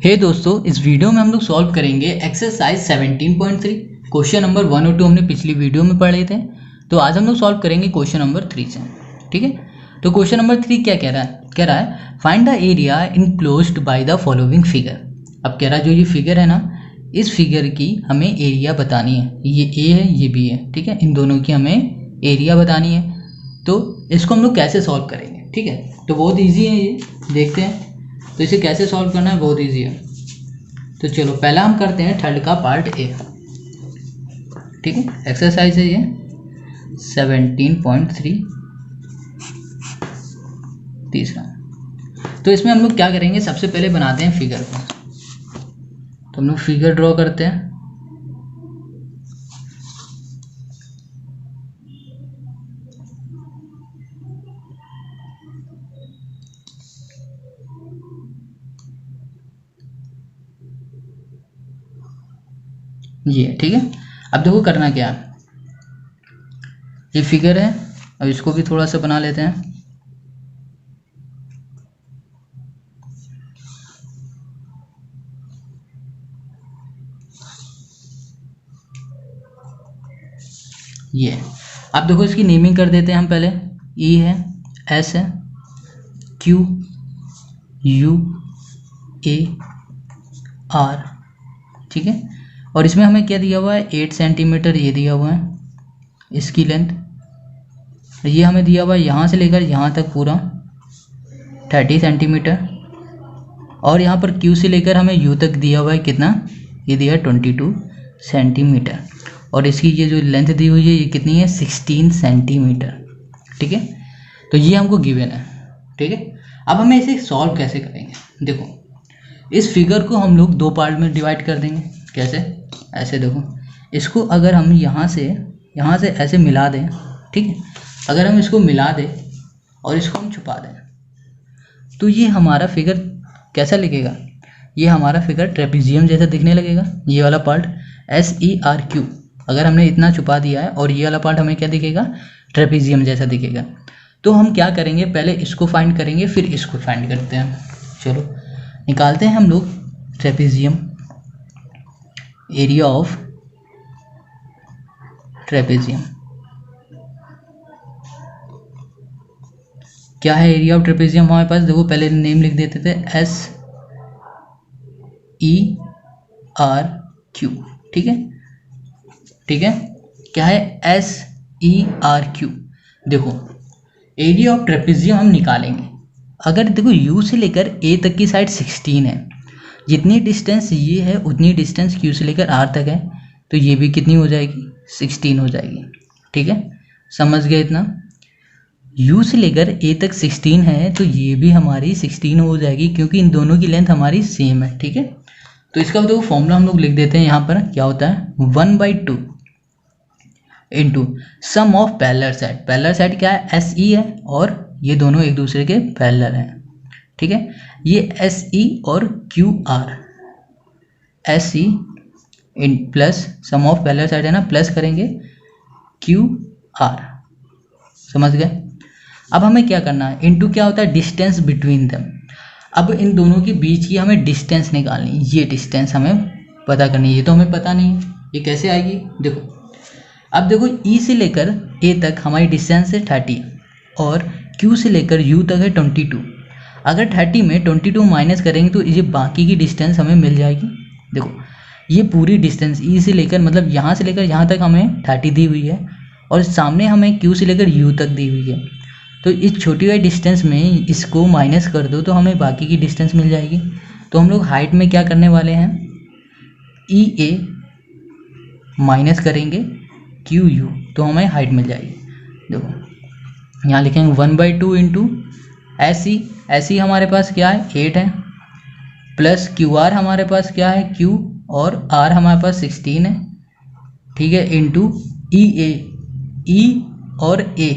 हे दोस्तों, इस वीडियो में हम लोग सॉल्व करेंगे एक्सरसाइज 17.3 क्वेश्चन नंबर 1 और 2 हमने पिछली वीडियो में पढ़े थे। तो आज हम लोग सॉल्व करेंगे क्वेश्चन नंबर 3 से। ठीक है, तो क्वेश्चन नंबर 3 क्या कह रहा है find the area enclosed by the following figure. अब कह रहा है जो ये फिगर है ना, इस फिगर की हमें एरिया बतानी है। ये ए है, ये बी है। ठीक है, इन दोनों की हमें एरिया बतानी है। तो इसको हम लोग कैसे सॉल्व करेंगे? ठीक है, तो बहुत ईजी है, ये देखते हैं। तो इसे कैसे सॉल्व करना है, बहुत इजी है। तो चलो पहला हम करते हैं थर्ड का पार्ट ए। ठीक है, एक्सरसाइज है ये 17.3 तीसरा। तो इसमें हम लोग क्या करेंगे, सबसे पहले बनाते हैं फिगर को। तो हम लोग फिगर ड्रॉ करते हैं। ये ठीक है। अब देखो करना क्या है, ये फिगर है। अब इसको भी थोड़ा सा बना लेते हैं। ये अब देखो इसकी नेमिंग कर देते हैं हम पहले। ई है, एस है, क्यू, यू, ए, आर। ठीक है, और इसमें हमें क्या दिया हुआ है, 8 सेंटीमीटर ये दिया हुआ है इसकी लेंथ। ये हमें दिया हुआ है यहाँ से लेकर यहाँ तक पूरा 30 सेंटीमीटर। और यहाँ पर क्यू से लेकर हमें यू तक दिया हुआ है कितना, ये दिया है 22 सेंटीमीटर। और इसकी ये जो लेंथ दी हुई है ये कितनी है, 16 सेंटीमीटर। ठीक है, तो ये हमको गिवन है। ठीक है, अब हमें इसे सॉल्व कैसे करेंगे, देखो इस फिगर को हम लोग दो पार्ट में डिवाइड कर देंगे। कैसे, ऐसे देखो, इसको अगर हम यहाँ से ऐसे मिला दें। ठीक है, अगर हम इसको मिला दें और इसको हम छुपा दें तो ये हमारा फिगर कैसा लिखेगा, ये हमारा फिगर ट्रेपेजियम जैसा दिखने लगेगा। ये वाला पार्ट SERQ अगर हमने इतना छुपा दिया है, और ये वाला पार्ट हमें क्या दिखेगा, ट्रेपेजियम जैसा दिखेगा। तो हम क्या करेंगे, पहले इसको फाइंड करेंगे फिर इसको फाइंड करते हैं। चलो निकालते हैं हम लोग ट्रेपेजियम, एरिया ऑफ ट्रेपेजियम। क्या है एरिया ऑफ ट्रेपेजियम हमारे पास, देखो पहले नेम लिख देते थे SERQ। ठीक है, ठीक है, क्या है SERQ। देखो एरिया ऑफ ट्रेपेजियम हम निकालेंगे। अगर देखो U से लेकर A तक की साइड 16 है, जितनी डिस्टेंस ये है उतनी डिस्टेंस Q से लेकर R तक है, तो ये भी कितनी हो जाएगी, 16 हो जाएगी। ठीक है, समझ गए इतना। U से लेकर A तक 16 है तो ये भी हमारी 16 हो जाएगी, क्योंकि इन दोनों की लेंथ हमारी सेम है। ठीक है, तो इसका देखो फॉर्मूला हम लोग लिख देते हैं। यहाँ पर क्या होता है, 1/2 into sum of parallel side. Parallel side क्या है, SE है, और ये दोनों एक दूसरे के पैरेलल हैं। ठीक है, ये SE और QR, SE इन plus sum of parallel side है ना, प्लस करेंगे QR। समझ गए। अब हमें क्या करना है, इनटू क्या होता है, डिस्टेंस बिटवीन देम। अब इन दोनों के बीच की हमें डिस्टेंस निकालनी, ये डिस्टेंस हमें पता करनी है। ये तो हमें पता नहीं है, ये कैसे आएगी, देखो। अब देखो E से लेकर A तक हमारी डिस्टेंस है 30, और Q से लेकर U तक है 22। अगर 30 में 22 माइनस करेंगे तो ये बाकी की डिस्टेंस हमें मिल जाएगी। देखो ये पूरी डिस्टेंस E से लेकर, मतलब यहाँ से लेकर यहाँ तक हमें 30 दी हुई है, और सामने हमें Q से लेकर U तक दी हुई है। तो इस छोटी वाली डिस्टेंस में इसको माइनस कर दो तो हमें बाकी की डिस्टेंस मिल जाएगी। तो हम लोग हाइट में क्या करने वाले हैं, EA माइनस करेंगे QU, तो हमें हाइट मिल जाएगी। देखो यहाँ लिखेंगे 1/2 इंटू SE हमारे पास क्या है, 8 है, प्लस QR हमारे पास क्या है, Q, और R हमारे पास 16 है। ठीक है, इंटू EA, E और A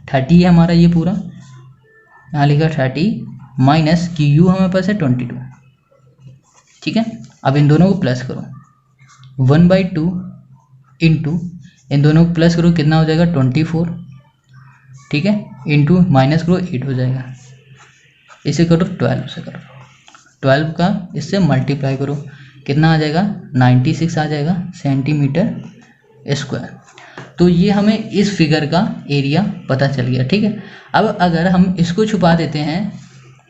30 है हमारा ये पूरा, यहाँ लिखा 30, माइनस QU हमारे पास है 22। ठीक है, अब इन दोनों को प्लस करो, 1/2 इंटू इन दोनों को प्लस करो, कितना हो जाएगा, 24। ठीक है, इंटू माइनस करो 8 हो जाएगा। इसे करो 12 से करो, 12 का इससे मल्टीप्लाई करो, कितना आ जाएगा 96 आ जाएगा सेंटीमीटर स्क्वायर। तो ये हमें इस फिगर का एरिया पता चल गया। ठीक है, अब अगर हम इसको छुपा देते हैं,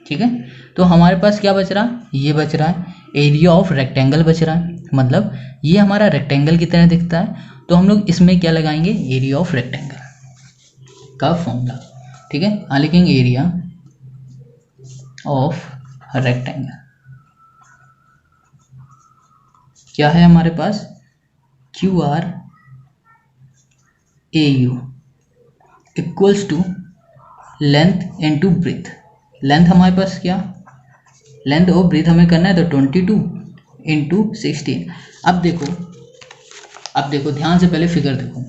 ठीक है, तो हमारे पास क्या बच रहा, ये बच रहा है एरिया ऑफ रेक्टेंगल बच रहा है, मतलब ये हमारा रेक्टेंगल की तरह दिखता है। तो हम लोग इसमें क्या लगाएंगे, एरिया ऑफ रेक्टेंगल का फॉर्मूला। ठीक है, लिखेंगे एरिया ऑफ रेक्टेंगल क्या है हमारे पास, Q R A U equals to length into breadth. Length हमारे पास क्या, लेंथ और ब्रेथ हमें करना है तो 22 इंटू 16। अब देखो ध्यान से पहले फिगर देखो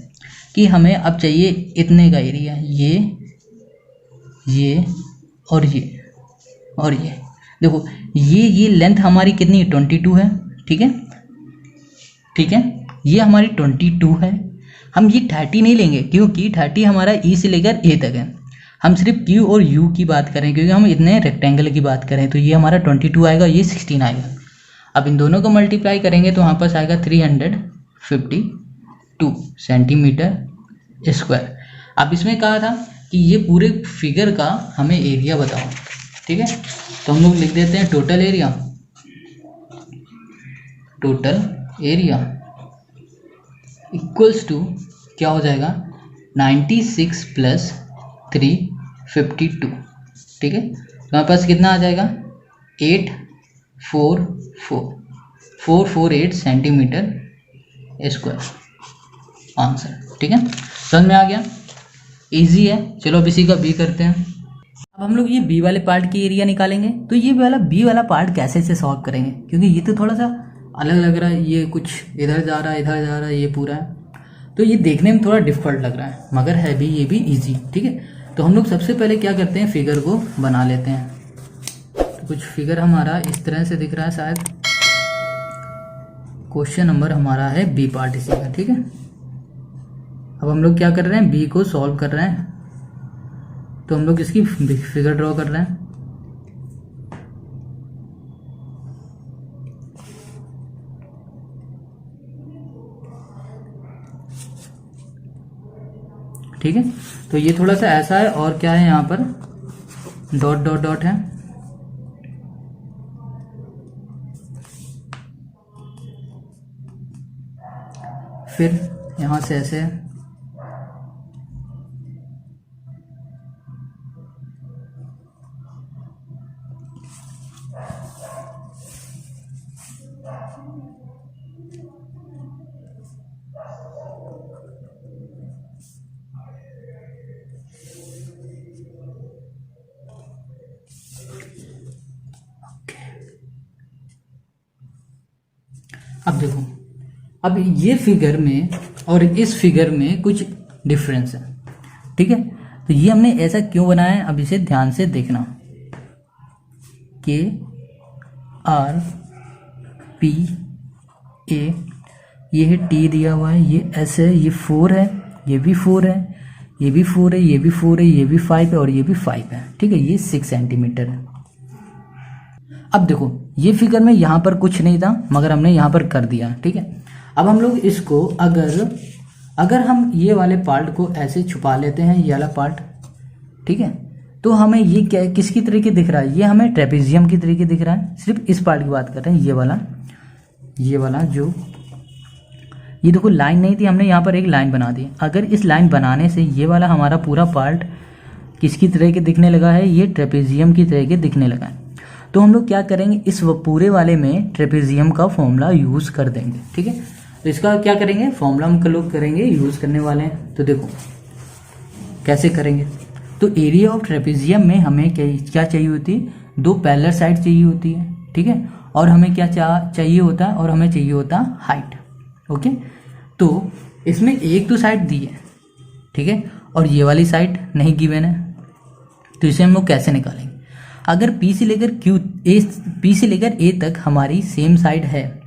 कि हमें अब चाहिए इतने का एरिया, ये और ये देखो ये लेंथ हमारी कितनी 22 है। ठीक है, ये हमारी 22 है। हम ये 30 नहीं लेंगे क्योंकि 30 हमारा ई से लेकर ए तक है, हम सिर्फ क्यू और यू की बात करें क्योंकि हम इतने रेक्टेंगल की बात करें। तो ये हमारा 22 आएगा, ये 16 आएगा। अब इन दोनों को मल्टीप्लाई करेंगे तो वहाँ पास आएगा 352 सेंटीमीटर स्क्वायर। अब इसमें कहा था कि ये पूरे फिगर का हमें एरिया बताओ। ठीक है, तो हम लोग लिख देते हैं टोटल एरिया इक्वल्स टू क्या हो जाएगा 96 प्लस 352। ठीक है, तो हमारे पास कितना आ जाएगा 448 सेंटीमीटर स्क्वायर आंसर। ठीक है, समझ में आ गया, इजी है। चलो अब इसी का बी करते हैं। अब हम लोग ये बी वाले पार्ट की एरिया निकालेंगे। तो ये वाला बी वाला पार्ट कैसे से सॉल्व करेंगे, क्योंकि ये तो थोड़ा सा अलग लग रहा है, ये कुछ इधर जा रहा है इधर जा रहा है, ये पूरा है, तो ये देखने में थोड़ा डिफिकल्ट लग रहा है, मगर है भी ये भी इजी। ठीक है, तो हम लोग सबसे पहले क्या करते हैं, फिगर को बना लेते हैं। तो कुछ फिगर हमारा इस तरह से दिख रहा है, शायद क्वेश्चन नंबर हमारा है बी पार्ट इसी का। ठीक है, अब हम लोग क्या कर रहे हैं, बी को सॉल्व कर रहे हैं। तो हम लोग इसकी फिगर ड्रॉ कर रहे हैं। ठीक है, तो ये थोड़ा सा ऐसा है, और क्या है यहाँ पर डॉट डॉट डॉट है। फिर यहाँ से ऐसे है, अब देखो, अब ये फिगर में और इस फिगर में कुछ डिफरेंस है। ठीक है, तो ये हमने ऐसा क्यों बनाया है, अब इसे ध्यान से देखना। के आर पी ए, ये है टी दिया हुआ है, ये एस है, ये 4 है, ये भी 4 है, ये भी 4 है, ये भी 4 है, ये भी 5 है और ये भी 5 है। ठीक है, ये 6 सेंटीमीटर है। अब देखो ये फिगर में यहाँ पर कुछ नहीं था, मगर हमने यहाँ पर कर दिया। ठीक है, अब हम लोग इसको अगर हम ये वाले पार्ट को ऐसे छुपा लेते हैं, ये वाला पार्ट, ठीक है, तो हमें ये क्या किसकी तरीके दिख रहा है, ये हमें ट्रेपेजियम की तरीके दिख रहा है। सिर्फ इस पार्ट की बात कर रहे हैं, ये वाला जो ये देखो लाइन नहीं थी, हमने यहाँ पर एक लाइन बना दी। अगर इस लाइन बनाने से ये वाला हमारा पूरा पार्ट किसकी तरह के दिखने लगा है, ये ट्रेपेजियम की तरह के दिखने लगा है। तो हम लोग क्या करेंगे, इस पूरे वाले में ट्रेपेजियम का फॉर्मूला यूज़ कर देंगे। ठीक है, तो इसका क्या करेंगे, फॉर्मूला हम लोग करेंगे, यूज़ करने वाले हैं। तो देखो कैसे करेंगे, तो एरिया ऑफ ट्रेपेजियम में हमें क्या चाहिए होती है, 2 पैरेलल साइड चाहिए होती है। ठीक है, और हमें क्या चाहिए होता है, और हमें चाहिए होता है हाइट। ओके, तो इसमें एक तो साइड दी है, ठीक है, और ये वाली साइड नहीं गिवन है। तो इसे हम लोग कैसे निकालेंगे, अगर P से लेकर A तक हमारी सेम साइड है,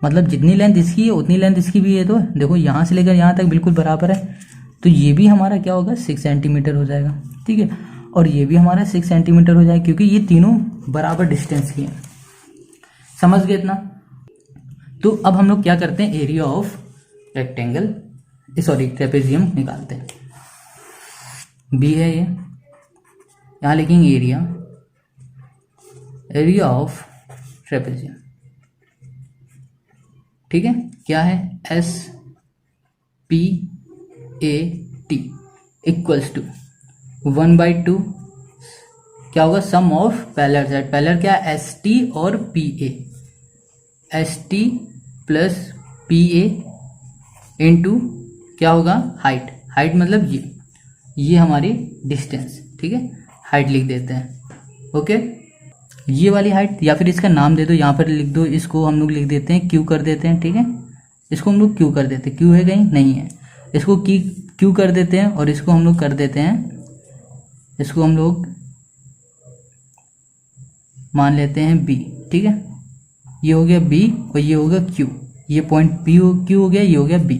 मतलब जितनी लेंथ इसकी है उतनी लेंथ इसकी भी है, तो देखो यहाँ से लेकर यहाँ तक बिल्कुल बराबर है, तो ये भी हमारा क्या होगा 6 सेंटीमीटर हो जाएगा। ठीक है, और ये भी हमारा 6 सेंटीमीटर हो जाएगा, क्योंकि ये तीनों बराबर डिस्टेंस की हैं। समझ गए इतना? तो अब हम लोग क्या करते हैं, area of rectangle sorry trapezium निकालते हैं। बी है ये, यहाँ लिखेंगे एरिया ऑफ ट्रेपेजियम, ठीक है। क्या है, S P A T equals to 1/2 क्या होगा, sum of parallel side. Parallel क्या है, एस टी और P A, S T plus P A into क्या होगा, हाइट। हाइट मतलब ये हमारी डिस्टेंस, ठीक है, हाइट लिख देते हैं। ओके, ये वाली हाइट, या फिर इसका नाम दे दो, यहाँ पर लिख दो, इसको हम लोग लिख देते हैं क्यू कर देते हैं, ठीक है। इसको हम लोग क्यू कर देते हैं, क्यू है कहीं नहीं है, इसको क्यू कर देते हैं, और इसको हम लोग कर देते हैं, इसको हम लोग मान लेते हैं बी, ठीक है। ये हो गया बी और ये हो गया क्यू, ये पॉइंट पी क्यू हो गया, ये हो गया बी,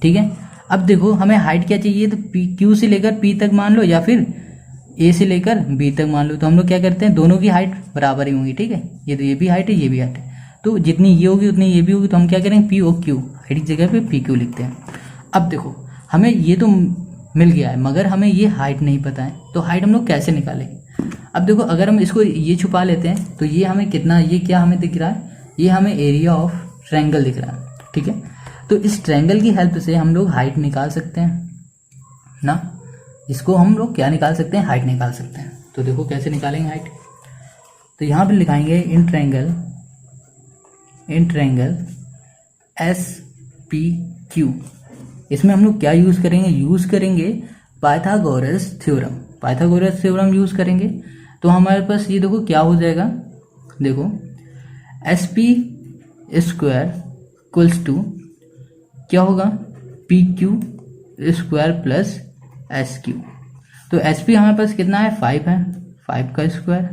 ठीक है। अब देखो हमें हाइट क्या चाहिए, तो पी क्यू से लेकर पी तक मान लो, या फिर ए से लेकर बी तक मान लो। तो हम लोग क्या करते हैं, दोनों की हाइट बराबर ही होंगी, ठीक है। ये तो ये भी हाइट है, ये भी हाइट है, तो जितनी ये होगी उतनी ये भी होगी। तो हम क्या करेंगे, पी और क्यू, हाइट की जगह पे पी क्यू लिखते हैं। अब देखो हमें ये तो मिल गया है, मगर हमें ये हाइट नहीं पता है, तो हाइट हम लोग कैसे निकालेंगे। अब देखो अगर हम इसको ये छुपा लेते हैं तो ये हमें कितना, ये क्या हमें दिख रहा है, ये हमें एरिया ऑफ ट्रायंगल दिख रहा है, ठीक है। तो इस ट्रायंगल की हेल्प से हम लोग हाइट निकाल सकते हैं ना, इसको हम लोग क्या निकाल सकते हैं, हाइट निकाल सकते हैं। तो देखो कैसे निकालेंगे हाइट, तो यहाँ पे लिखाएंगे in triangle S P Q. इसमें हम लोग क्या यूज़ करेंगे, यूज़ करेंगे पाइथागोरस थ्योरम यूज़ करेंगे। तो हमारे पास ये देखो क्या हो जाएगा, देखो S P square equals to क्या होगा, P Q square plus S Q. तो एस पी हमारे पास कितना है, 5 है, 5 का square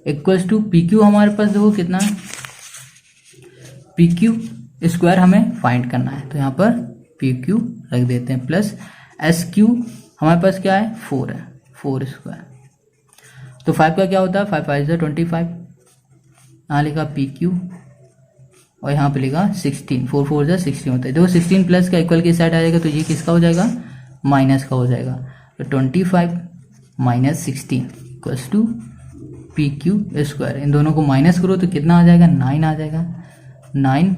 equals to P Q हमारे पास देखो कितना है, पी क्यू स्क्वायर हमें फाइंड करना है, तो यहाँ पर पी क्यू रख देते हैं, प्लस एस क्यू हमारे पास क्या है, 4 है, 4 स्क्वायर। तो 5 का क्या होता है, 5 5 25, यहाँ लिखा पी क्यू और यहाँ पे लिखा 16, 4 4 16 होता है। देखो 16 प्लस का इक्वल की साइड आ जाएगा, तो ये किसका हो जाएगा, माइनस का हो जाएगा। तो 25 minus 16 equals to P Q square. इन दोनों को माइनस करो तो कितना आ जाएगा, 9 आ जाएगा, 9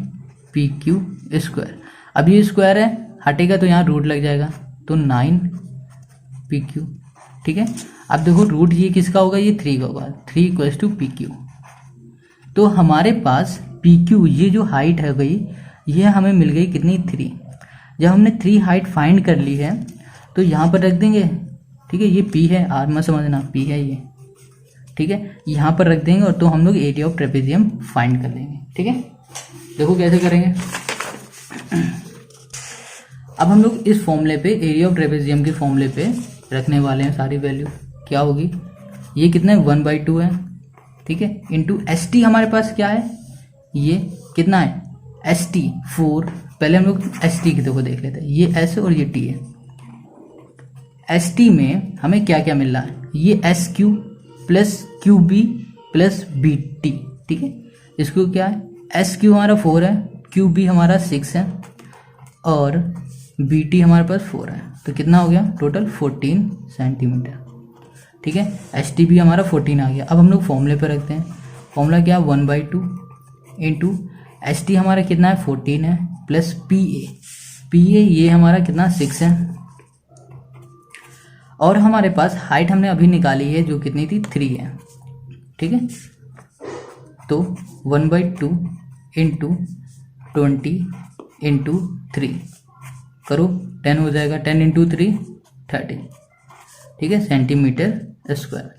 पी क्यू स्क्वायर। अब ये स्क्वायर है, हटेगा तो यहाँ रूट लग जाएगा, तो 9 पी क्यू, ठीक है। अब देखो रूट ये किसका होगा, ये 3 का होगा, 3 इक्वल्स टू पी क्यू। तो हमारे पास पी क्यू, ये जो हाइट है गई, ये हमें मिल गई कितनी, 3। जब हमने 3 हाइट फाइंड कर ली है तो यहाँ पर रख देंगे, ठीक है। ये पी है, आर मत समझना, पी है ये, ठीक है, यहाँ पर रख देंगे, और तो हम लोग एरिया ऑफ ट्रेपेजियम फाइंड कर लेंगे, ठीक है। देखो कैसे करेंगे। अब हम लोग इस फॉर्मूले पे, एरिया ऑफ ट्रेपेजियम के फॉर्मूले पे रखने वाले हैं सारी वैल्यू। क्या होगी, ये कितना है, 1/2 है, ठीक है, इंटू एस टी हमारे पास क्या है, ये कितना है, एस टी 4। पहले हम लोग एस टी की देखो देख लेते हैं, ये एस और ये टी है। एस टी में हमें क्या क्या मिल रहा है, ये S Q plus Q B plus B T, ठीक है। इसको क्या है, एस क्यू हमारा 4 है, क्यू बी हमारा 6 है, और बी टी हमारे पास 4 है। तो कितना हो गया टोटल, 14 सेंटीमीटर, ठीक है। एस टी भी हमारा 14 आ गया। अब हम लोग फॉर्मूले पे रखते हैं, फॉर्मूला क्या है, 1/2 इंटू एस टी हमारा कितना है, 14 है, प्लस पी ए ये हमारा कितना, 6 है, और हमारे पास हाइट हमने अभी निकाली है जो कितनी थी, 3 है, ठीक है। तो 1/2 इंटू 20 इंटू 3 करो, 10 हो जाएगा, 10 इंटू 3 30, ठीक है, सेंटीमीटर स्क्वायर।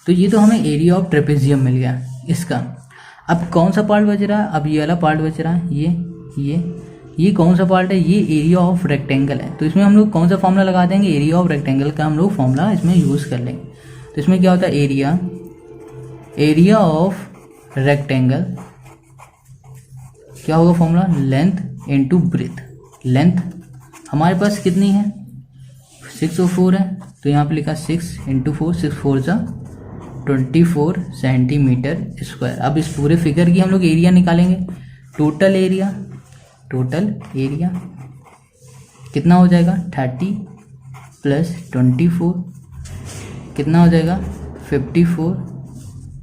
तो ये तो हमें एरिया ऑफ ट्रेपेजियम मिल गया इसका। अब कौन सा पार्ट बच रहा है, अब ये वाला पार्ट बच रहा है, ये कौन सा पार्ट है, ये एरिया ऑफ रेक्टेंगल है। तो इसमें हम लोग कौन सा फॉर्मूला लगा देंगे, एरिया ऑफ रेक्टेंगल का हम लोग फॉर्मूला इसमें यूज़ कर लेंगे। तो इसमें क्या होता है, एरिया ऑफ रेक्टेंगल क्या होगा formula, length into breadth. Length हमारे पास कितनी है, 6 और 4 है, तो यहाँ पे लिखा 6 इंटू 4, 6 4 जा 24 सेंटीमीटर स्क्वायर। अब इस पूरे फिगर की हम लोग एरिया निकालेंगे। टोटल एरिया कितना हो जाएगा 30 प्लस 24 कितना हो जाएगा 54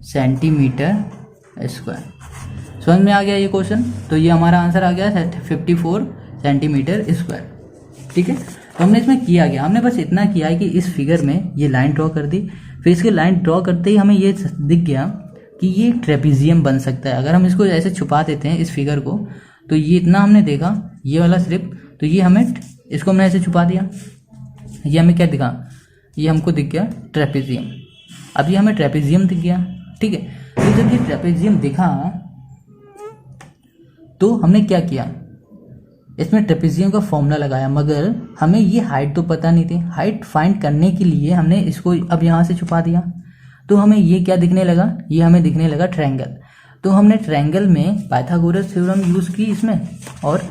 सेंटीमीटर स्क्वायर। समझ में आ गया ये क्वेश्चन? तो ये हमारा आंसर आ गया 54 सेंटीमीटर स्क्वायर। ठीक है, तो हमने इसमें किया गया, हमने बस इतना किया है कि इस फिगर में ये लाइन ड्रॉ कर दी। फिर इसके लाइन ड्रॉ करते ही हमें ये दिख गया कि ये ट्रेपेजियम बन सकता है। अगर हम इसको ऐसे छुपा देते हैं इस फिगर को, तो ये इतना हमने देखा ये वाला सिर्फ, तो ये हमें इसको हमने ऐसे छुपा दिया, ये हमें क्या दिखा, ये हमको दिख गया ट्रेपेजियम। अब ये हमें ट्रेपेजियम दिख गया। ठीक है, तो जब ये ट्रेपेजियम दिखा तो हमने क्या किया, इसमें ट्रेपेजियम का फॉर्मूला लगाया, मगर हमें ये हाइट तो पता नहीं थी। हाइट फाइंड करने के लिए हमने इसको अब यहाँ से छुपा दिया, तो हमें ये क्या दिखने लगा, ये हमें दिखने लगा ट्रायंगल। तो हमने ट्रायंगल में पाइथागोरस थ्योरम यूज़ की इसमें, और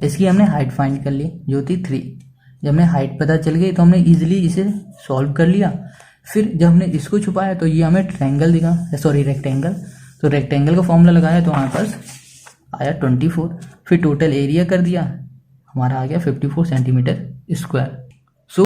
इसकी हमने हाइट फाइंड कर ली जो थी 3। जब हमें हाइट पता चल गई तो हमने ईजिली इसे सॉल्व कर लिया। फिर जब हमने इसको छुपाया तो ये हमें ट्रायंगल दिखा, सॉरी रेक्टेंगल। तो रेक्टेंगल का फॉर्मूला लगाया तो हमारे पास आया 24। फिर टोटल एरिया कर दिया, हमारा आ गया 54 सेंटीमीटर स्क्वायर।